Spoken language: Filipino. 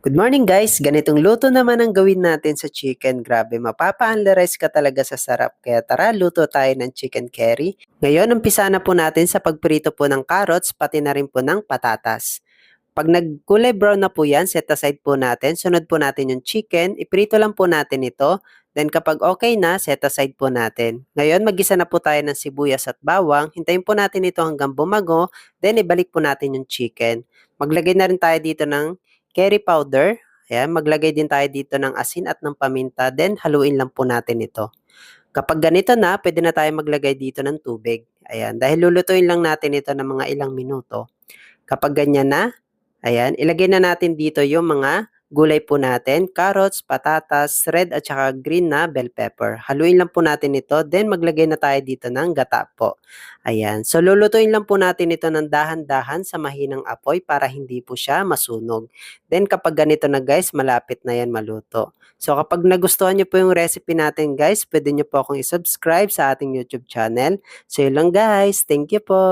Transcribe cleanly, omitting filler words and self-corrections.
Good morning guys! Ganitong luto naman ang gawin natin sa chicken. Grabe, mapapa-analyze ka talaga sa sarap. Kaya tara, luto tayo ng chicken curry. Ngayon, umpisa na po natin sa pagprito po ng carrots, pati na rin po ng patatas. Pag nagkulay brown na po yan, set aside po natin. Sunod po natin yung chicken. Iprito lang po natin ito. Then kapag okay na, set aside po natin. Ngayon, magisa na po tayo ng sibuyas at bawang. Hintayin po natin ito hanggang bumago. Then ibalik po natin yung chicken. Maglagay na rin tayo dito ng curry powder. Ayan, maglagay din tayo dito ng asin at ng paminta. Then haluin lang po natin ito. Kapag ganito na, pwede na tayo maglagay dito ng tubig. Ayan, dahil lulutuin lang natin ito ng mga ilang minuto. Kapag ganyan na, ayan, ilagay na natin dito yung mga gulay po natin, carrots, patatas, red at saka green na bell pepper. Haluin lang po natin ito, then maglagay na tayo dito ng gata po. Ayan, so lulutuin lang po natin ito ng dahan-dahan sa mahinang apoy para hindi po siya masunog. Then kapag ganito na guys, malapit na yan maluto. So kapag nagustuhan nyo po yung recipe natin guys, pwede nyo po akong isubscribe sa ating YouTube channel. So yun lang guys, thank you po!